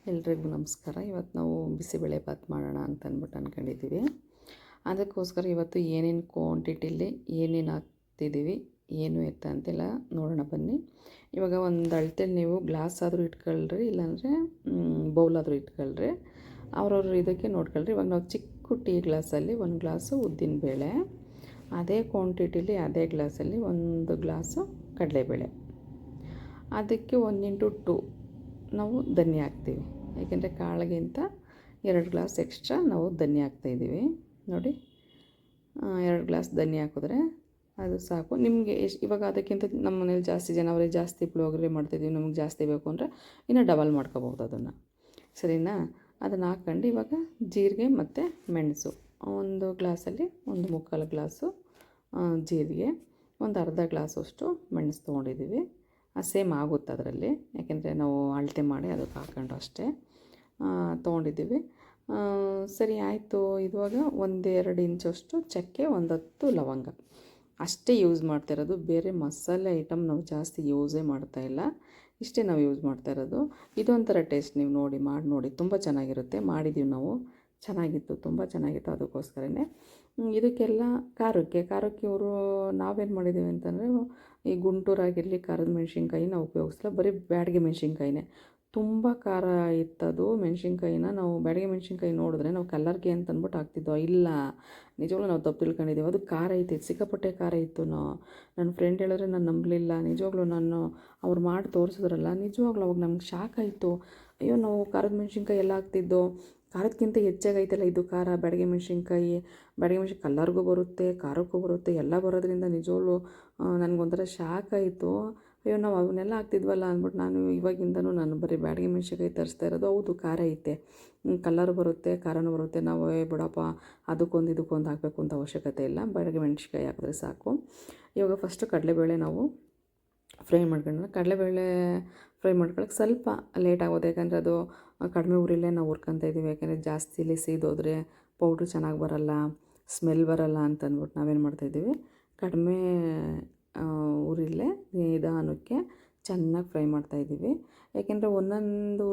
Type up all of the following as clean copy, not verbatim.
ಎಲ್ರಿಗೂ ನಮಸ್ಕಾರ. ಇವತ್ತು ನಾವು ಬಿಸಿಬೇಳೆಭಾತ್ ಮಾಡೋಣ ಅಂತ ಅಂದ್ಕೊಂಡಿದ್ದೀವಿ. ಅದಕ್ಕೋಸ್ಕರ ಇವತ್ತು ಏನೇನು ಕ್ವಾಂಟಿಟಿಲಿ ಏನೇನು ಹಾಕ್ತಿದ್ದೀವಿ ಏನು ಎತ್ತ ಅಂತೆಲ್ಲ ನೋಡೋಣ ಬನ್ನಿ. ಇವಾಗ ಒಂದು ಅಳತೆಲಿ ನೀವು ಗ್ಲಾಸ್ ಆದರೂ ಇಟ್ಕೊಳ್ರಿ, ಇಲ್ಲಾಂದರೆ ಬೌಲಾದರೂ ಇಟ್ಕೊಳ್ರಿ, ಅವ್ರವ್ರ ಇದಕ್ಕೆ ನೋಡ್ಕೊಳ್ರಿ. ಇವಾಗ ನಾವು ಚಿಕ್ಕ ಟೀ ಗ್ಲಾಸಲ್ಲಿ 1 ಗ್ಲಾಸು ಉದ್ದಿನಬೇಳೆ, ಅದೇ ಕ್ವಾಂಟಿಟಿಲಿ ಅದೇ ಗ್ಲಾಸಲ್ಲಿ 1 ಗ್ಲಾಸು ಕಡಲೆಬೇಳೆ, ಅದಕ್ಕೆ 1x2 ನಾವು ಧನಿಯಾ ಹಾಕ್ತೀವಿ. ಏಕೆಂದರೆ ಕಾಳಿಗಿಂತ 2 ಗ್ಲಾಸ್ ಎಕ್ಸ್ಟ್ರಾ ನಾವು ಧನಿಯಾ ಹಾಕ್ತಾಯಿದ್ದೀವಿ. ನೋಡಿ, 2 ಗ್ಲಾಸ್ ಧನಿಯಾ ಹಾಕಿದ್ರೆ ಅದು ಸಾಕು. ನಿಮಗೆ ಇವಾಗ ಅದಕ್ಕಿಂತ ನಮ್ಮ ಮನೇಲಿ ಜಾಸ್ತಿ ಜನ ಅವರೇ, ಜಾಸ್ತಿ ಪುಳಿಯೋಗರೆ ಮಾಡ್ತಾಯಿದ್ದೀವಿ, ನಮಗೆ ಜಾಸ್ತಿ ಬೇಕು ಅಂದರೆ ಇನ್ನೂ ಡಬಲ್ ಮಾಡ್ಕೋಬೋದು ಅದನ್ನು, ಸರಿನಾ? ಅದನ್ನು ಹಾಕ್ಕೊಂಡು ಇವಾಗ ಜೀರಿಗೆ ಮತ್ತು ಮೆಣಸು 1 ಗ್ಲಾಸಲ್ಲಿ 1 ಗ್ಲಾಸು ಜೀರಿಗೆ, ಒಂದು ಅರ್ಧ ಗ್ಲಾಸಷ್ಟು ಮೆಣಸು ತೊಗೊಂಡಿದ್ದೀವಿ. ಸೇಮ್ ಆಗುತ್ತೆ ಅದರಲ್ಲಿ, ಯಾಕೆಂದರೆ ನಾವು ಅಳತೆ ಮಾಡಿ ಅದಕ್ಕೆ ಹಾಕ್ಕೊಂಡು ಅಷ್ಟೇ ತೊಗೊಂಡಿದ್ದೀವಿ. ಸರಿ ಆಯಿತು. ಇವಾಗ 1-2 ಇಂಚಷ್ಟು ಚಕ್ಕೆ, 10 ಲವಂಗ ಅಷ್ಟೇ ಯೂಸ್ ಮಾಡ್ತಾಯಿರೋದು. ಬೇರೆ ಮಸಾಲೆ ಐಟಮ್ ನಾವು ಜಾಸ್ತಿ ಯೂಸೇ ಮಾಡ್ತಾಯಿಲ್ಲ, ಇಷ್ಟೇ ನಾವು ಯೂಸ್ ಮಾಡ್ತಾಯಿರೋದು. ಇದೊಂಥರ ಟೇಸ್ಟ್, ನೀವು ಮಾಡಿ ನೋಡಿ, ತುಂಬ ಚೆನ್ನಾಗಿರುತ್ತೆ. ಮಾಡಿದ್ದೀವಿ ನಾವು, ಚೆನ್ನಾಗಿತ್ತು, ತುಂಬ ಚೆನ್ನಾಗಿತ್ತು. ಅದಕ್ಕೋಸ್ಕರನೇ ಇದಕ್ಕೆಲ್ಲ ಖಾರಕ್ಕೆ ಇವರು ನಾವೇನು ಮಾಡಿದ್ದೀವಿ ಅಂತಂದರೆ, ಈ ಗುಂಟೂರಾಗಿರಲಿ ಖಾರದ ಮೆಣಸಿನ್ಕಾಯಿ ನಾವು ಉಪಯೋಗಿಸಲ್ಲ, ಬರೀ ಬ್ಯಾಡಗೆ ಮೆಣಸಿನ್ಕಾಯಿನೇ. ತುಂಬ ಖಾರ ಇತ್ತದು ಮೆಣಸಿನ್ಕಾಯಿನ. ನಾವು ಬ್ಯಾಡಗೆ ಮೆಣಸಿನ್ಕಾಯಿ ನೋಡಿದ್ರೆ ನಾವು ಕಲ್ಲರ್ಗೆ ಅಂತಂದ್ಬಿಟ್ಟು ಹಾಕ್ತಿದ್ದೋ, ಇಲ್ಲ ನಿಜವಾಗ್ಲೂ ನಾವು ತಪ್ಪು ತಿಳ್ಕೊಂಡಿದ್ದೀವಿ. ಅದು ಖಾರ ಇತ್ತು, ಸಿಕ್ಕಾಪಟ್ಟೆ ಖಾರ ಇತ್ತು. ನನ್ನ ಫ್ರೆಂಡ್ ಹೇಳಿದ್ರೆ ನಾನು ನಂಬಲಿಲ್ಲ. ನಿಜವಾಗ್ಲೂ ಅವ್ರು ಮಾಡಿ ತೋರಿಸಿದ್ರಲ್ಲ, ನಿಜವಾಗ್ಲೂ ಅವಾಗ ನಮ್ಗೆ ಶಾಕ್ ಆಯಿತು. ಅಯ್ಯೋ, ನಾವು ಖಾರದ ಮೆಣಸಿನ್ಕಾಯಿ ಎಲ್ಲ ಹಾಕ್ತಿದ್ದೋ, ಖಾರಕ್ಕಿಂತ ಹೆಚ್ಚಾಗೈತಲ್ಲ ಇದು ಖಾರ. ಬ್ಯಾಡಗೆ ಮೆಣಸಿನ್ಕಾಯಿ ಕಲ್ಲರ್ಗೂ ಬರುತ್ತೆ, ಖಾರಕ್ಕೂ ಬರುತ್ತೆ, ಎಲ್ಲ ಬರೋದ್ರಿಂದ ನಿಜವಾಗ್ಲೂ ನನಗೊಂಥರ ಶಾಕ್ ಆಯಿತು. ಅಯ್ಯೋ, ನಾವು ಅವನ್ನೆಲ್ಲ ಹಾಕ್ತಿದ್ವಲ್ಲ ಅಂದ್ಬಿಟ್ಟು ನಾನು ಇವಾಗಿಂದನೂ ನಾನು ಬರೀ ಬ್ಯಾಡಗೆ ಮೆಣಸಿನ್ಕಾಯಿ ತರಿಸ್ತಾ ಇರೋದು. ಹೌದು, ಖಾರ ಐತೆ, ಕಲ್ಲರ್ ಬರುತ್ತೆ, ಖಾರನೂ ಬರುತ್ತೆ. ನಾವು ಬಿಡಪ್ಪ ಅದಕ್ಕೊಂದು ಇದಕ್ಕೊಂದು ಹಾಕಬೇಕು ಅಂತ ಅವಶ್ಯಕತೆ ಇಲ್ಲ, ಬ್ಯಾಡಗೆ ಮೆಣಸಿನ್ಕಾಯಿ ಹಾಕಿದ್ರೆ ಸಾಕು. ಇವಾಗ ಫಸ್ಟು ಕಡಲೆಬೇಳೆ ನಾವು ಫ್ರೈ ಮಾಡ್ಕೊಂಡ್ರೆ, ಕಡಲೆಬೇಳೆ ಫ್ರೈ ಮಾಡ್ಕೊಳಕ್ಕೆ ಸ್ವಲ್ಪ ಲೇಟ್ ಆಗೋದು, ಯಾಕಂದರೆ ಅದು ಕಡಿಮೆ ಉರಿಲೇ ನಾವು ಹುರ್ಕೊತಾ ಇದ್ದೀವಿ. ಯಾಕೆಂದರೆ ಜಾಸ್ತಿಲಿ ಸೀದೋದ್ರೆ ಪೌಡ್ರು ಚೆನ್ನಾಗಿ ಬರೋಲ್ಲ, ಸ್ಮೆಲ್ ಬರೋಲ್ಲ ಅಂತಂದ್ಬಿಟ್ಟು ನಾವೇನು ಮಾಡ್ತಾಯಿದ್ದೀವಿ, ಕಡಿಮೆ ಉರಿಲೇ ನಿಧಾನಕ್ಕೆ ಚೆನ್ನಾಗಿ ಫ್ರೈ ಮಾಡ್ತಾಯಿದ್ದೀವಿ. ಯಾಕೆಂದರೆ ಒಂದೊಂದು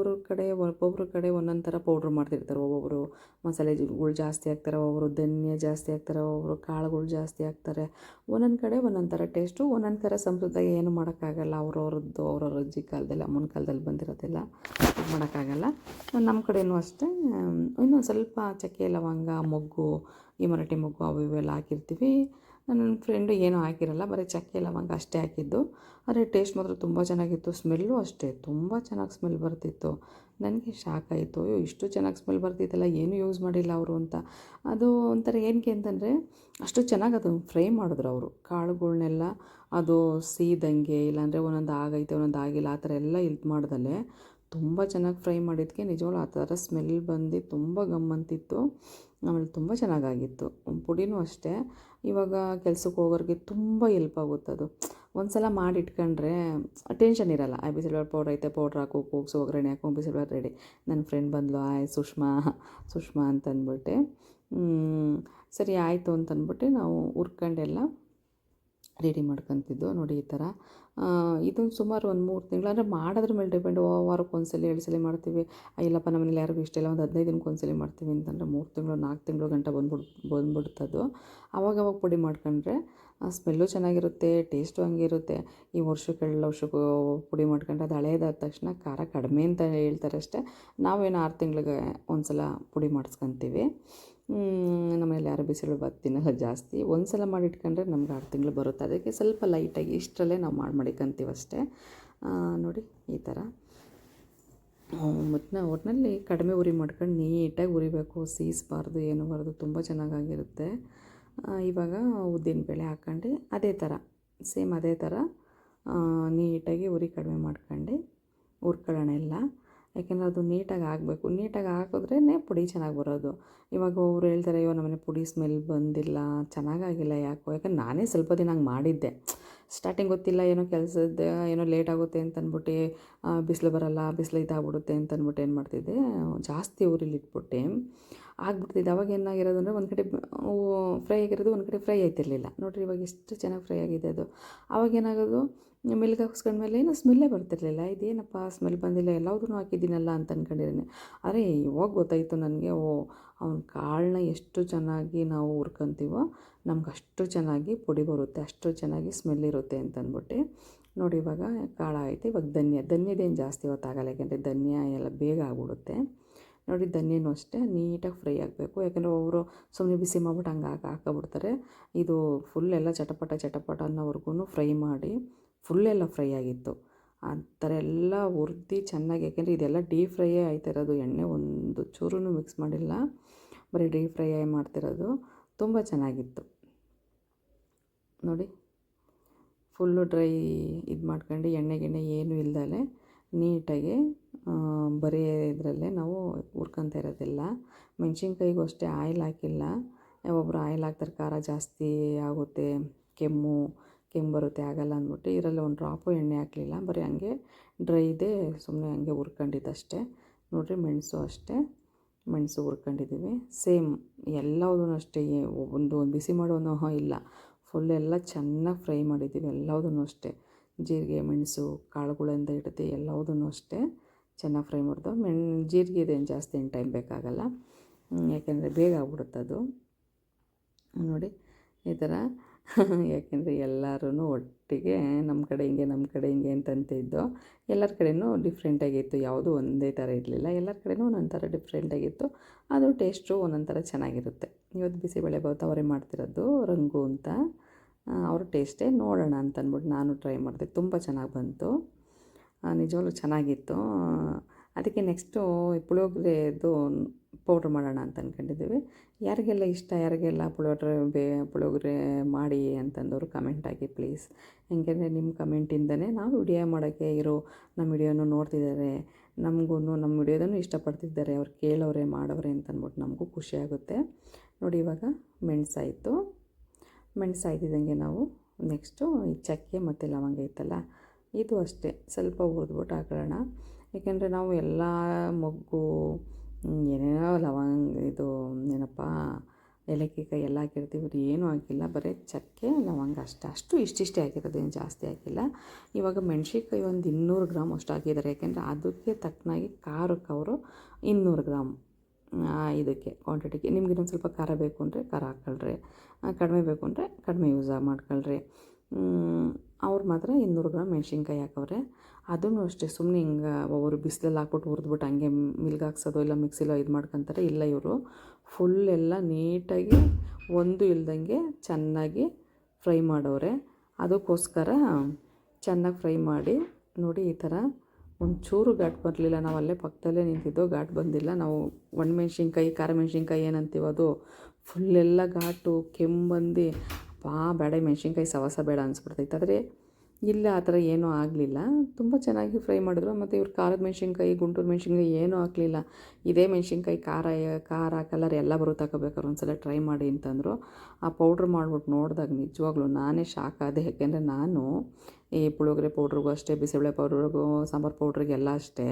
ಒಬ್ಬೊಬ್ರ ಕಡೆ ಒಂದೊಂದು ಥರ ಪೌಡ್ರ್ ಮಾಡ್ತಿರ್ತಾರೆ. ಒಬ್ಬೊಬ್ಬರು ಮಸಾಲೆಗಳು ಜಾಸ್ತಿ ಹಾಕ್ತಾರೆ, ಒಬ್ಬರು ಧನಿಯಾ ಜಾಸ್ತಿ ಹಾಕ್ತಾರೆ, ಒಬ್ಬರು ಕಾಳುಗಳು ಜಾಸ್ತಿ ಹಾಕ್ತಾರೆ. ಒಂದೊಂದು ಕಡೆ ಒಂದೊಂದು ಥರ ಟೇಸ್ಟು, ಒಂದೊಂದು ಥರ ಸಂಪ್ರದಾಯ. ಏನು ಮಾಡೋಕ್ಕಾಗಲ್ಲ, ಅವ್ರವ್ರ ಅಜ್ಜಿ ಕಾಲದಲ್ಲಿ, ಅಮ್ಮನ ಕಾಲದಲ್ಲಿ ಬಂದಿರೋದೆಲ್ಲ ಮಾಡೋಕ್ಕಾಗಲ್ಲ. ನಮ್ಮ ಕಡೆಯೂ ಅಷ್ಟೇ. ಇನ್ನೊಂದು ಸ್ವಲ್ಪ ಚಕ್ಕೆ, ಲವಂಗ, ಮೊಗ್ಗು, ಈ ಮರಾಠಿ ಮೊಗ್ಗು ಅವು ಇವೆಲ್ಲ ಹಾಕಿರ್ತೀವಿ. ನನ್ನ ಫ್ರೆಂಡು ಏನೂ ಹಾಕಿರಲ್ಲ, ಬರೀ ಚಕ್ಕೆ ಲವಂಗ ಅಷ್ಟೇ ಹಾಕಿದ್ದು. ಆದರೆ ಟೇಸ್ಟ್ ಮಾತ್ರ ತುಂಬ ಚೆನ್ನಾಗಿತ್ತು. ಸ್ಮೆಲ್ಲು ಅಷ್ಟೇ ತುಂಬ ಚೆನ್ನಾಗಿ ಸ್ಮೆಲ್ ಬರ್ತಿತ್ತು. ನನಗೆ ಶಾಕ್ ಆಯಿತು, ಅಯ್ಯೋ ಇಷ್ಟು ಚೆನ್ನಾಗಿ ಸ್ಮೆಲ್ ಬರ್ತಿತ್ತಲ್ಲ, ಏನೂ ಯೂಸ್ ಮಾಡಿಲ್ಲ ಅವರು ಅಂತ. ಅದು ಒಂಥರ ಏನಕ್ಕೆ ಅಂತಂದರೆ, ಅಷ್ಟು ಚೆನ್ನಾಗಿ ಅದು ಫ್ರೈ ಮಾಡಿದ್ರು ಅವರು ಕಾಳುಗಳ್ನೆಲ್ಲ. ಅದು ಸೀದಂಗೆ, ಇಲ್ಲಾಂದರೆ ಒಂದೊಂದು ಆಗೈತೆ ಒಂದೊಂದು ಆಗಿಲ್ಲ ಆ ಥರ ಎಲ್ಲ ಇದು ಮಾಡ್ದಲೆ ತುಂಬ ಚೆನ್ನಾಗಿ ಫ್ರೈ ಮಾಡಿದ್ದಕ್ಕೆ ನಿಜವಾಗ್ಲೂ ಆ ಥರ ಸ್ಮೆಲ್ ಬಂದು ತುಂಬ ಗಮ್ಮಂತಿತ್ತು. ಆಮೇಲೆ ತುಂಬ ಚೆನ್ನಾಗಾಗಿತ್ತು. ಪುಡಿನೂ ಅಷ್ಟೇ. ಇವಾಗ ಕೆಲ್ಸಕ್ಕೆ ಹೋಗೋರಿಗೆ ತುಂಬ ಹೆಲ್ಪ್ ಆಗುತ್ತೆ ಅದು. ಒಂದು ಸಲ ಮಾಡಿಟ್ಕೊಂಡ್ರೆ ಟೆನ್ಷನ್ ಇರೋಲ್ಲ. ಬಿಸಿಬೇಳೆ ಪೌಡ್ರ್ ಐತೆ, ಪೌಡ್ರ್ ಹಾಕು, ಕೂಗ್ಸು, ಒಗ್ಗರಣೆ ಹಾಕು, ಬಿಸಿಬೇಳೆ ರೆಡಿ. ನನ್ನ ಫ್ರೆಂಡ್ ಬಂದಳು, ಸುಷ್ಮಾ ಅಂತಂದ್ಬಿಟ್ಟು. ಸರಿ ಆಯಿತು ಅಂತಂದ್ಬಿಟ್ಟು ನಾವು ಹುರ್ಕೊಂಡೆಲ್ಲ ರೆಡಿ ಮಾಡ್ಕೊತಿದ್ದು. ನೋಡಿ ಈ ಥರ ಇದನ್ನು ಸುಮಾರು ಒಂದು 3 ತಿಂಗಳು, ಅಂದರೆ ಮಾಡೋದ್ರ ಮೇಲೆ ಡಿಪೆಂಡು. ವಾರಕ್ಕೆ ಒಂದ್ಸಲ 2 ಸಲ ಮಾಡ್ತೀವಿ. ಇಲ್ಲಪ್ಪ ನಮ್ಮ ಮನೇಲಿ ಯಾರಿಗೂ ಇಷ್ಟ ಇಲ್ಲ, ಒಂದು 15 ದಿನಕ್ಕೆ ಒಂದ್ಸಲ ಮಾಡ್ತೀವಿ ಅಂತಂದರೆ 3 ತಿಂಗಳು 4 ತಿಂಗಳು ಗಂಟ ಬಂದ್ಬಿಡ್ತದು. ಆವಾಗವಾಗ ಪುಡಿ ಮಾಡ್ಕೊಂಡ್ರೆ ಸ್ಮೆಲ್ಲು ಚೆನ್ನಾಗಿರುತ್ತೆ, ಟೇಸ್ಟು ಹಂಗೆ ಇರುತ್ತೆ. ಈ ವರ್ಷಕ್ಕೂ ಪುಡಿ ಮಾಡ್ಕೊಂಡ್ರೆ ಅದು ಹಳೇದಾದ ತಕ್ಷಣ ಖಾರ ಕಡಿಮೆ ಅಂತ ಹೇಳ್ತಾರೆ ಅಷ್ಟೇ. ನಾವೇನು 6 ತಿಂಗಳಿಗೆ ಒಂದು ಸಲ ಪುಡಿ ಮಾಡಿಸ್ಕೊತೀವಿ. ನಮ್ಮನೇಲಿ ಯಾರು ಬಿಸಿಬೇಳೆ ಭಾತ್ ತಿನ್ನೋಲ್ಲ ಜಾಸ್ತಿ. ಒಂದು ಸಲ ಮಾಡಿಟ್ಕೊಂಡ್ರೆ ನಮ್ಗೆ 6 ತಿಂಗಳು ಬರುತ್ತೆ. ಅದಕ್ಕೆ ಸ್ವಲ್ಪ ಲೈಟಾಗಿ ಇಷ್ಟರಲ್ಲೇ ನಾವು ಮಾಡಿಕೊಂತೀವಿ ಅಷ್ಟೇ. ನೋಡಿ ಈ ಥರ ಒಟ್ಟಿನಲ್ಲಿ ಕಡಿಮೆ ಉರಿ ಮಾಡ್ಕೊಂಡು ನೀಟಾಗಿ ಉರಿಬೇಕು, ಸೀಸಬಾರ್ದು, ಏನು ಬಾರ್ದು, ತುಂಬ ಚೆನ್ನಾಗಾಗಿರುತ್ತೆ. ಇವಾಗ ಉದ್ದಿನಬೇಳೆ ಹಾಕ್ಕೊಂಡು ಅದೇ ಥರ ಸೇಮ್ ಅದೇ ಥರ ನೀಟಾಗಿ ಉರಿ ಕಡಿಮೆ ಮಾಡ್ಕೊಂಡು ಹುರ್ಕೊಳ್ಳೋಣ ಎಲ್ಲ. ಯಾಕೆಂದರೆ ಅದು ನೀಟಾಗಿ ಆಗಬೇಕು. ನೀಟಾಗಿ ಹಾಕಿದ್ರೇ ಪುಡಿ ಚೆನ್ನಾಗಿ ಬರೋದು. ಇವಾಗ ಒಬ್ರು ಹೇಳ್ತಾರೆ, ಅಯ್ಯೋ ನಮ್ಮನೆ ಪುಡಿ ಸ್ಮೆಲ್ ಬಂದಿಲ್ಲ, ಚೆನ್ನಾಗಾಗಿಲ್ಲ, ಯಾಕೋ. ಯಾಕಂದ್ರೆ ನಾನೇ ಸ್ವಲ್ಪ ದಿನ ಹಂಗೆ ಮಾಡಿದ್ದೆ. ಸ್ಟಾರ್ಟಿಂಗ್ ಗೊತ್ತಿಲ್ಲ, ಏನೋ ಕೆಲಸದ ಏನೋ ಲೇಟ್ ಆಗುತ್ತೆ ಅಂತಂದ್ಬಿಟ್ಟು, ಬಿಸಿಲು ಬರೋಲ್ಲ, ಬಿಸಿಲು ಇದಾಗ್ಬಿಡುತ್ತೆ ಅಂತಂದ್ಬಿಟ್ಟು ಏನು ಮಾಡ್ತಿದ್ದೆ, ಜಾಸ್ತಿ ಉರಿಲಿಟ್ಬಿಟ್ಟು ಆಗ್ಬಿಡ್ತಿದ್ದೆ. ಅವಾಗ ಏನಾಗಿರೋದು ಅಂದರೆ, ಒಂದು ಕಡೆ ಫ್ರೈ ಆಗಿರೋದು, ಒಂದು ಕಡೆ ಫ್ರೈ ಆಯ್ತಿರಲಿಲ್ಲ. ನೋಡಿರಿ ಇವಾಗ ಎಷ್ಟು ಚೆನ್ನಾಗಿ ಫ್ರೈ ಆಗಿದೆ ಅದು. ಅವಾಗೇನಾಗೋದು, ಮಿಲ್ಗೆ ಹಾಕ್ಸ್ಕೊಂಡ್ಮೇಲೆ ಏನೋ ಸ್ಮೆಲ್ಲೇ ಬರ್ತಿರಲಿಲ್ಲ. ಇದೇನಪ್ಪ ಸ್ಮೆಲ್ ಬಂದಿಲ್ಲ, ಎಲ್ಲದೂ ಹಾಕಿದ್ದೀನಲ್ಲ ಅಂತ ಅಂದ್ಕೊಂಡಿದ್ದೀನಿ. ಆದರೆ ಇವಾಗ ಗೊತ್ತಾಯಿತು ನನಗೆ, ಅವ್ನ ಕಾಳನ್ನ ಎಷ್ಟು ಚೆನ್ನಾಗಿ ನಾವು ಹುರ್ಕೊಂತೀವೋ ನಮ್ಗೆ ಅಷ್ಟು ಚೆನ್ನಾಗಿ ಪುಡಿ ಬರುತ್ತೆ, ಅಷ್ಟು ಚೆನ್ನಾಗಿ ಸ್ಮೆಲ್ ಇರುತ್ತೆ ಅಂತಂದ್ಬಿಟ್ಟು. ನೋಡಿ ಇವಾಗ ಕಾಳು ಆಯಿತು. ಇವಾಗ ಧನ್ಯದೇನು ಜಾಸ್ತಿ ಹೊತ್ತಾಗಲ್ಲ, ಯಾಕೆಂದರೆ ಧನ್ಯ ಎಲ್ಲ ಬೇಗ ಆಗ್ಬಿಡುತ್ತೆ. ನೋಡಿ ಧನ್ಯನೂ ಅಷ್ಟೇ ನೀಟಾಗಿ ಫ್ರೈ ಆಗಬೇಕು, ಯಾಕೆಂದರೆ ಒಬ್ಬರು ಸುಮ್ಮನೆ ಬಿಸಿ ಮಾಡ್ಬಿಟ್ಟು ಹಂಗೆ ಹಾಕ್ಕೊಬಿಡ್ತಾರೆ. ಇದು ಫುಲ್ಲೆಲ್ಲ ಚಟಪಟ ಅನ್ನೋವರೆಗೂ ಫ್ರೈ ಮಾಡಿ ಫುಲ್ಲೆಲ್ಲ ಫ್ರೈ ಆಗಿತ್ತು. ಆ ಥರ ಎಲ್ಲ ಹುರ್ದು ಚೆನ್ನಾಗಿ, ಯಾಕೆಂದರೆ ಇದೆಲ್ಲ ಡೀಪ್ ಫ್ರೈಯೇ ಆಯ್ತಿರೋದು, ಎಣ್ಣೆ ಒಂದು ಚೂರೂ ಮಿಕ್ಸ್ ಮಾಡಿಲ್ಲ, ಬರೀ ಡೀಪ್ ಫ್ರೈ ಮಾಡ್ತಿರೋದು. ತುಂಬ ಚೆನ್ನಾಗಿತ್ತು ನೋಡಿ. ಫುಲ್ಲು ಡ್ರೈ ಇದು ಮಾಡ್ಕೊಂಡು ಎಣ್ಣೆ ಏನೂ ಇಲ್ದಲೆ ನೀಟಾಗಿ ಬರೀ ಇದರಲ್ಲೇ ನಾವು ಹುರ್ಕೊತಾ ಇರೋದೆಲ್ಲ. ಮೆಣಸಿನ್ಕಾಯಿಗೂ ಅಷ್ಟೇ ಆಯಿಲ್ ಹಾಕಿಲ್ಲ. ಒಬ್ಬರು ಆಯಿಲ್ ಹಾಕ್ತಾರೆ, ಖಾರ ಜಾಸ್ತಿ ಆಗುತ್ತೆ, ಕೆಮ್ಮು ಬರುತ್ತೆ, ಆಗಲ್ಲ ಅಂದ್ಬಿಟ್ಟು ಇದರಲ್ಲಿ ಒಂದು ಡ್ರಾಪು ಎಣ್ಣೆ ಹಾಕಲಿಲ್ಲ, ಬರೀ ಹಂಗೆ ಡ್ರೈದೇ ಸುಮ್ಮನೆ ಹಂಗೆ ಹುರ್ಕೊಂಡಿದ್ದಷ್ಟೇ. ನೋಡಿರಿ ಮೆಣಸು ಅಷ್ಟೇ, ಮೆಣಸು ಹುರ್ಕೊಂಡಿದ್ದೀವಿ. ಸೇಮ್ ಎಲ್ಲದೂ ಅಷ್ಟೇ, ಒಂದು ಬಿಸಿ ಮಾಡೋನೋ ಇಲ್ಲ, ಫುಲ್ಲೆಲ್ಲ ಚೆನ್ನಾಗಿ ಫ್ರೈ ಮಾಡಿದ್ದೀವಿ ಎಲ್ಲದೂ ಅಷ್ಟೇ. ಜೀರಿಗೆ ಮೆಣಸು ಕಾಳುಗಳಿಂದ ಹಿಡಿದು ಎಲ್ಲದೂ ಅಷ್ಟೇ ಚೆನ್ನಾಗಿ ಫ್ರೈ ಮಾಡಿದೋ. ಜೀರಿಗೆದೇನು ಜಾಸ್ತಿ ಏನು ಟೈಮ್ ಬೇಕಾಗಲ್ಲ, ಯಾಕೆಂದರೆ ಬೇಗ ಆಗ್ಬಿಡುತ್ತೆ ಅದು. ನೋಡಿ ಈ ಥರ ಯಾಕೆಂದರೆ ಎಲ್ಲರೂ ಒಟ್ಟಿಗೆ ನಮ್ಮ ಕಡೆ ಹಿಂಗೆ ಅಂತಂತಿದ್ದು. ಎಲ್ಲರ ಕಡೆಯೂ ಡಿಫ್ರೆಂಟಾಗಿತ್ತು, ಯಾವುದೂ ಒಂದೇ ಥರ ಇರಲಿಲ್ಲ, ಎಲ್ಲರ ಕಡೆಯೂ ಒಂದೊಂದು ಥರ ಡಿಫ್ರೆಂಟಾಗಿತ್ತು. ಅದು ಟೇಸ್ಟು ಒಂದೊಂದು ಥರ ಚೆನ್ನಾಗಿರುತ್ತೆ. ಇವತ್ತು ಬಿಸಿಬೇಳೆಭಾತ್ ಅವರೇ ಮಾಡ್ತಿರೋದು, ರಂಗು ಅಂತ, ಅವ್ರ ಟೇಸ್ಟೇ ನೋಡೋಣ ಅಂತಂದ್ಬಿಟ್ಟು ನಾನು ಟ್ರೈ ಮಾಡಿದೆ. ತುಂಬ ಚೆನ್ನಾಗಿ ಬಂತು, ನಿಜವಾಗ್ಲೂ ಚೆನ್ನಾಗಿತ್ತು. ಅದಕ್ಕೆ ನೆಕ್ಸ್ಟು ಪುಳಿಯೋಗರೆದು ಪೌಡ್ರ್ ಮಾಡೋಣ ಅಂತ ಅಂದ್ಕೊಂಡಿದ್ದೀವಿ. ಯಾರಿಗೆಲ್ಲ ಇಷ್ಟ, ಯಾರಿಗೆಲ್ಲ ಪುಳಿಯೋಗರೆ ಮಾಡಿ ಅಂತಂದವರು ಕಮೆಂಟ್ ಹಾಕಿ ಪ್ಲೀಸ್. ಯಾಕೆಂದರೆ ನಿಮ್ಮ ಕಮೆಂಟಿಂದನೇ ನಾವು ವಿಡಿಯೋ ಮಾಡೋಕ್ಕೆ ನಮ್ಮ ವಿಡಿಯೋನು ನೋಡ್ತಿದ್ದಾರೆ, ನಮ್ಮ ವಿಡಿಯೋದನ್ನು ಇಷ್ಟಪಡ್ತಿದ್ದಾರೆ, ಅವ್ರು ಕೇಳೋರೆ ಮಾಡೋರೆ ಅಂತಂದ್ಬಿಟ್ಟು ನಮಗೂ ಖುಷಿಯಾಗುತ್ತೆ. ನೋಡಿ ಇವಾಗ ಮೆಣಸಾಯ್ತಿದ್ದಂಗೆ ನಾವು ನೆಕ್ಸ್ಟು ಈ ಚಕ್ಕೆ ಮತ್ತು ಲವಂಗ ಇತ್ತಲ್ಲ, ಇದು ಅಷ್ಟೇ ಸ್ವಲ್ಪ ಹುರಿದ್ಬಿಟ್ಟು ಹಾಕೊಳ್ಳೋಣ. ಏಕೆಂದರೆ ನಾವು ಎಲ್ಲ ಮೊಗ್ಗು ಏನೇನೋ ಇದು ಏನಪ್ಪ ಏಲಕ್ಕಿ ಕಾಯಿ ಎಲ್ಲ ಹಾಕಿರ್ತೀವಿ, ಏನೂ ಹಾಕಿಲ್ಲ, ಬರೀ ಚಕ್ಕೆ ಲವಂಗ ಅಷ್ಟು ಇಷ್ಟಿಷ್ಟೇ ಹಾಕಿರೋದು, ಏನು ಜಾಸ್ತಿ ಹಾಕಿಲ್ಲ. ಇವಾಗ ಮೆಣಸಿನ್ಕಾಯಿ ಒಂದು 200 ಗ್ರಾಮ್ ಅಷ್ಟು ಹಾಕಿದ್ದಾರೆ, ಯಾಕೆಂದರೆ ಅದಕ್ಕೆ ತಕ್ಕನಾಗಿ ಖಾರಕ್ಕೆ ಅವರು 200 ಗ್ರಾಮ್ ಇದಕ್ಕೆ ಕ್ವಾಂಟಿಟಿಗೆ. ನಿಮ್ಗೆ ಇನ್ನೊಂದು ಸ್ವಲ್ಪ ಖಾರ ಬೇಕು ಅಂದರೆ ಖಾರ ಹಾಕ್ಕೊಳ್ರಿ, ಕಡಿಮೆ ಬೇಕು ಅಂದರೆ ಕಡಿಮೆ ಯೂಸ್ ಮಾಡ್ಕೊಳ್ರಿ. ಅವ್ರು ಮಾತ್ರ 200 ಗ್ರಾಮ್ ಮೆಣಸಿನ್ಕಾಯಿ ಹಾಕವ್ರೆ. ಅದೂ ಅಷ್ಟೇ ಸುಮ್ಮನೆ ಹಿಂಗೆ ಒಬ್ಬರು ಬಿಸಿಲಲ್ಲಿ ಹಾಕ್ಬಿಟ್ಟು ಹುರಿದ್ಬಿಟ್ಟು ಹಂಗೆ ಮಿಲ್ಗೆ ಹಾಕ್ಸೋದು ಇಲ್ಲ ಮಿಕ್ಸಿಲೋ ಇದು ಮಾಡ್ಕೊತಾರೆ. ಇಲ್ಲ, ಇವರು ಫುಲ್ಲೆಲ್ಲ ನೀಟಾಗಿ ಒಂದು ಇಲ್ದಂಗೆ ಚೆನ್ನಾಗಿ ಫ್ರೈ ಮಾಡವ್ರೆ. ಅದಕ್ಕೋಸ್ಕರ ಚೆನ್ನಾಗಿ ಫ್ರೈ ಮಾಡಿ ನೋಡಿ. ಈ ಥರ ಒಂಚೂರು ಘಾಟ್ ಬರಲಿಲ್ಲ, ನಾವು ಅಲ್ಲೇ ಪಕ್ಕದಲ್ಲೇ ನಿಂತಿದ್ದೋ, ಘಾಟ್ ಬಂದಿಲ್ಲ. ನಾವು ಒಣಮೆಣ್ಸಿನ್ಕಾಯಿ ಖಾರ ಮೆಣಸಿನ್ಕಾಯಿ ಏನಂತೀವೋ ಅದು ಫುಲ್ಲೆಲ್ಲ ಘಾಟು ಕೆಮ್ಮು ಬಂದು ಬೇಡ ಮೆಣಸಿನ್ಕಾಯಿ ಸವಾಸ ಬೇಡ ಅನಿಸ್ಬಿಡ್ತೈತೆ. ಆದರೆ ಇಲ್ಲ, ಆ ಥರ ಏನೂ ಆಗಲಿಲ್ಲ, ತುಂಬ ಚೆನ್ನಾಗಿ ಫ್ರೈ ಮಾಡಿದ್ರು. ಮತ್ತು ಇವ್ರು ಖಾರದ ಮೆಣಸಿನ್ಕಾಯಿ ಗುಂಟೂರು ಮೆಣಸಿನ್ಕಾಯಿ ಏನೂ ಹಾಕಲಿಲ್ಲ, ಇದೇ ಮೆಣಸಿನ್ಕಾಯಿ ಖಾರ ಕಲರ್ ಎಲ್ಲ ಬರುತ್ತೆ, ಹಾಕೋಬೇಕಾದ್ರೆ ಒಂದು ಸಲ ಟ್ರೈ ಮಾಡಿ ಅಂತಂದರು. ಆ ಪೌಡ್ರ್ ಮಾಡ್ಬಿಟ್ಟು ನೋಡಿದಾಗ ನಿಜವಾಗ್ಲೂ ನಾನೇ ಶಾಕ್ ಆದೆ. ಯಾಕೆಂದರೆ ನಾನು ಈ ಪುಳಿಯೋಗರೆ ಪೌಡ್ರಿಗೂ ಅಷ್ಟೇ, ಬಿಸಿಬೇಳೆ ಪೌಡ್ರಿಗೂ, ಸಾಂಬಾರು ಪೌಡ್ರಿಗೆಲ್ಲ ಅಷ್ಟೇ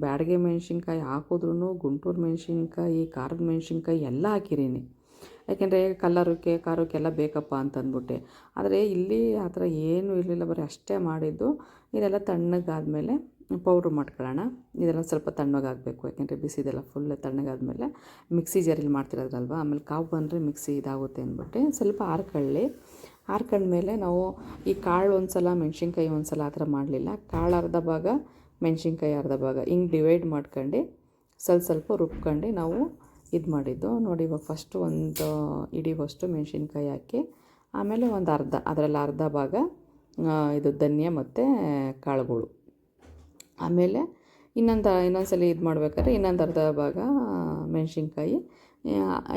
ಬ್ಯಾಡಗೆ ಮೆಣಸಿನ್ಕಾಯಿ ಹಾಕಿದ್ರೂ ಗುಂಟೂರು ಮೆಣಸಿನ್ಕಾಯಿ ಖಾರದ ಮೆಣಸಿನ್ಕಾಯಿ ಎಲ್ಲ ಹಾಕಿದ್ದೀನಿ, ಯಾಕೆಂದರೆ ಖಾರಕ್ಕೆಲ್ಲ ಬೇಕಪ್ಪ ಅಂತಂದ್ಬಿಟ್ಟೆ. ಆದರೆ ಇಲ್ಲಿ ಆ ಥರ ಏನೂ ಇರಲಿಲ್ಲ, ಬರೀ ಅಷ್ಟೇ ಮಾಡಿದ್ದು. ಇದೆಲ್ಲ ತಣ್ಣಗಾದಮೇಲೆ ಪೌಡ್ರ್ ಮಾಡ್ಕೊಳ್ಳೋಣ. ಇದೆಲ್ಲ ಸ್ವಲ್ಪ ತಣ್ಣಗಾಗಬೇಕು, ಯಾಕೆಂದರೆ ಬಿಸಿದೆಲ್ಲ ಫುಲ್ ತಣ್ಣಗಾದ್ಮೇಲೆ ಮಿಕ್ಸಿ ಜಾರಲ್ಲಿ ಮಾಡ್ತಿರೋದ್ರಲ್ವ, ಆಮೇಲೆ ಕಾವು ಬಂದರೆ ಮಿಕ್ಸಿ ಇದಾಗುತ್ತೆ ಅಂದ್ಬಿಟ್ಟು ಸ್ವಲ್ಪ ಹಾರ್ಕೊಂಡ್ಮೇಲೆ ನಾವು ಈ ಕಾಳು ಒಂದು ಸಲ ಮೆಣಸಿನ್ಕಾಯಿ ಒಂದು ಸಲ ಆ ಥರ ಮಾಡಲಿಲ್ಲ. ಕಾಳು ಅರ್ಧ ಭಾಗ ಮೆಣಸಿನ್ಕಾಯಿ ಅರ್ಧ ಭಾಗ ಹಿಂಗೆ ಡಿವೈಡ್ ಮಾಡ್ಕೊಂಡು ಸ್ವಲ್ಪ ರುಬ್ಕೊಂಡು ನಾವು ಇದು ಮಾಡಿದ್ದು. ನೋಡಿ ಇವಾಗ ಫಸ್ಟು ಒಂದು ಹಿಡಿವಷ್ಟು ಮೆಣಸಿನ್ಕಾಯಿ ಹಾಕಿ, ಆಮೇಲೆ ಒಂದು ಅದರಲ್ಲಿ ಅರ್ಧ ಭಾಗ ಇದು ಧನ್ಯ ಮತ್ತು ಕಾಳುಗಳು, ಆಮೇಲೆ ಇನ್ನೊಂದು ಸಲ ಇದು ಮಾಡ್ಬೇಕಾದ್ರೆ ಇನ್ನೊಂದು ಅರ್ಧ ಭಾಗ ಮೆಣಸಿನ್ಕಾಯಿ,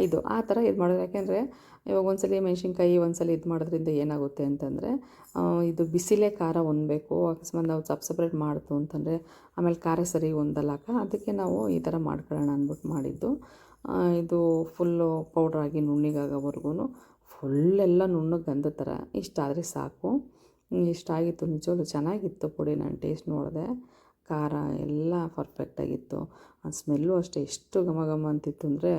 ಇದು ಆ ಥರ ಇದು ಮಾಡೋದು. ಯಾಕೆಂದರೆ ಇವಾಗ ಒಂದ್ಸಲ ಮೆಣಸಿನ್ಕಾಯಿ ಒಂದ್ಸಲ ಇದು ಮಾಡೋದ್ರಿಂದ ಏನಾಗುತ್ತೆ ಅಂತಂದರೆ ಇದು ಬಿಸಿಲೇ ಖಾರ ಹೊಂದಬೇಕು. ಅಕಸ್ಮಾತ್ ನಾವು ಸಪ್ರೇಟ್ ಮಾಡ್ತು ಅಂತಂದರೆ ಆಮೇಲೆ ಖಾರ ಸರಿ ಹೊಂದಲ್ಲಕ್ಕ, ಅದಕ್ಕೆ ನಾವು ಈ ಥರ ಮಾಡ್ಕೊಳ್ಳೋಣ ಅಂದ್ಬಿಟ್ಟು ಮಾಡಿದ್ದು. ಇದು ಫುಲ್ಲು ಪೌಡ್ರಾಗಿ ನುಣ್ಣಿಗಾಗೋವರೆಗೂ ಫುಲ್ಲೆಲ್ಲ ನುಣ್ಣಗೆ ಗಂಧ ಥರ ಇಷ್ಟ ಆದರೆ ಸಾಕು. ಇಷ್ಟ ಆಗಿತ್ತು, ನಿಜವಾಗ್ಲೂ ಚೆನ್ನಾಗಿತ್ತು ಪುಡಿ. ನಾನು ಟೇಸ್ಟ್ ನೋಡಿದೆ, ಖಾರ ಎಲ್ಲ ಪರ್ಫೆಕ್ಟಾಗಿತ್ತು. ಆ ಸ್ಮೆಲ್ಲು ಅಷ್ಟೇ ಎಷ್ಟು ಘಮ ಅಂತಿತ್ತು ಅಂದರೆ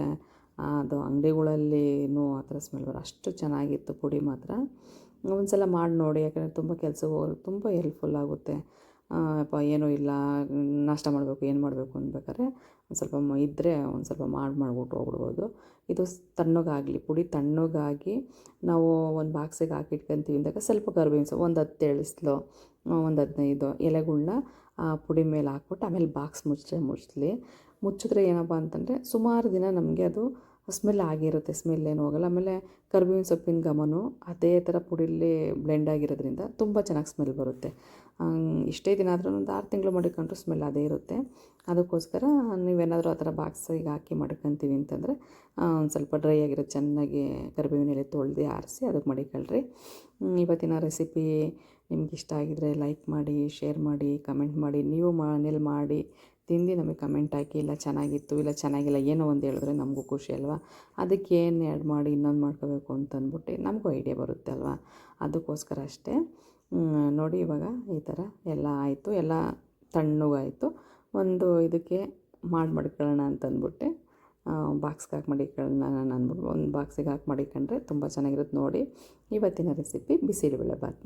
ಅದು ಅಂಗಡಿಗಳಲ್ಲಿನೂ ಆ ಥರ ಸ್ಮೆಲ್ ಅಷ್ಟು ಚೆನ್ನಾಗಿತ್ತು ಪುಡಿ ಮಾತ್ರ. ಒಂದು ಸಲ ಮಾಡಿ ನೋಡಿ, ಯಾಕಂದರೆ ತುಂಬ ಕೆಲ್ಸಕ್ಕೆ ಹೋಗೋರಿಗೆ ತುಂಬ ಹೆಲ್ಪ್ಫುಲ್ ಆಗುತ್ತೆ. ಅಪ್ಪ ಏನೂ ಇಲ್ಲ, ನಾಷ್ಟ ಮಾಡಬೇಕು, ಏನು ಮಾಡಬೇಕು ಅನ್ಬೇಕಾದ್ರೆ ಒಂದು ಸ್ವಲ್ಪ ಇದ್ದರೆ ಒಂದು ಸ್ವಲ್ಪ ಮಾಡ್ಬಿಟ್ಟು ಹೋಗ್ಬಿಡ್ಬೋದು. ಇದು ತಣ್ಣಗಾಗಲಿ, ಪುಡಿ ತಣ್ಣಗಾಗಿ ನಾವು ಒಂದು ಬಾಕ್ಸಿಗೆ ಹಾಕಿಟ್ಕೊಂತೀವಿ ಅಂದಾಗ ಸ್ವಲ್ಪ ಕರಿಬೇವಿನ ಸೊಪ್ಪು ಒಂದು 10 ಎಳಿಸ್ಲು, ಒಂದು 15 ಎಲೆಗಳ್ನ ಆ ಪುಡಿ ಮೇಲೆ ಹಾಕ್ಬಿಟ್ಟು ಆಮೇಲೆ ಬಾಕ್ಸ್ ಮುಚ್ಚಿದ್ರೆ ಏನಪ್ಪ ಅಂತಂದರೆ ಸುಮಾರು ದಿನ ನಮಗೆ ಅದು ಸ್ಮೆಲ್ ಆಗಿರುತ್ತೆ, ಸ್ಮೆಲ್ ಏನು ಹೋಗಲ್ಲ. ಆಮೇಲೆ ಕರಿಬೇವಿನ ಸೊಪ್ಪಿನ ಘಮನೂ ಅದೇ ಥರ ಪುಡಿಲಿ ಬ್ಲೆಂಡ್ ಆಗಿರೋದ್ರಿಂದ ತುಂಬ ಚೆನ್ನಾಗಿ ಸ್ಮೆಲ್ ಬರುತ್ತೆ. ಇಷ್ಟೇ ದಿನ ಆದರೂ ಒಂದು 6 ತಿಂಗಳು ಮಡಿಕೊಂಡ್ರೂ ಸ್ಮೆಲ್ ಅದೇ ಇರುತ್ತೆ. ಅದಕ್ಕೋಸ್ಕರ ನೀವೇನಾದರೂ ಆ ಥರ ಬಾಕ್ಸಿಗೆ ಹಾಕಿ ಮಡ್ಕೊತೀವಿ ಅಂತಂದರೆ ಒಂದು ಸ್ವಲ್ಪ ಡ್ರೈ ಆಗಿರೋದು ಚೆನ್ನಾಗಿ ಕರಿಬೇವಿನ ಎಲೆ ತೊಳೆದು ಆರಿಸಿ ಅದಕ್ಕೆ ಮಡಿಕೊಳ್ರಿ. ಇವತ್ತಿನ ರೆಸಿಪಿ ನಿಮ್ಗೆ ಇಷ್ಟ ಆಗಿದರೆ ಲೈಕ್ ಮಾಡಿ, ಶೇರ್ ಮಾಡಿ, ಕಮೆಂಟ್ ಮಾಡಿ. ನೀವು ಮನೇಲಿ ಮಾಡಿ ತಿಂದು ನಮಗೆ ಕಮೆಂಟ್ ಹಾಕಿ, ಇಲ್ಲ ಚೆನ್ನಾಗಿತ್ತು, ಇಲ್ಲ ಚೆನ್ನಾಗಿಲ್ಲ, ಏನೋ ಒಂದು ಹೇಳಿದ್ರೆ ನಮಗೂ ಖುಷಿ ಅಲ್ವಾ. ಅದಕ್ಕೆ ಏನು ಆ್ಯಡ್ ಮಾಡಿ ಇನ್ನೊಂದು ಮಾಡ್ಕೋಬೇಕು ಅಂತಂದ್ಬಿಟ್ಟು ನಮಗೂ ಐಡಿಯಾ ಬರುತ್ತೆ ಅಲ್ವಾ. ಅದಕ್ಕೋಸ್ಕರ ಅಷ್ಟೇ. ನೋಡಿ ಇವಾಗ ಈ ಥರ ಎಲ್ಲ ಆಯಿತು, ಎಲ್ಲ ತಣ್ಣಗಾಯಿತು. ಒಂದು ಇದಕ್ಕೆ ಮಡ್ಕೊಳ್ಳೋಣ ಅಂತಂದ್ಬಿಟ್ಟು ಬಾಕ್ಸ್ಗೆ ಹಾಕಿ ಮಡಿಕೊಳ್ಳೋಣ ನಾನು ಅಂದ್ಬಿಟ್ಟು ಒಂದು ಬಾಕ್ಸಿಗೆ ಹಾಕಿ ಮಡಿಕೊಂಡ್ರೆ ತುಂಬ ಚೆನ್ನಾಗಿರುತ್ತೆ. ನೋಡಿ ಇವತ್ತಿನ ರೆಸಿಪಿ ಬಿಸಿಬೇಳೆ ಬಾತ್.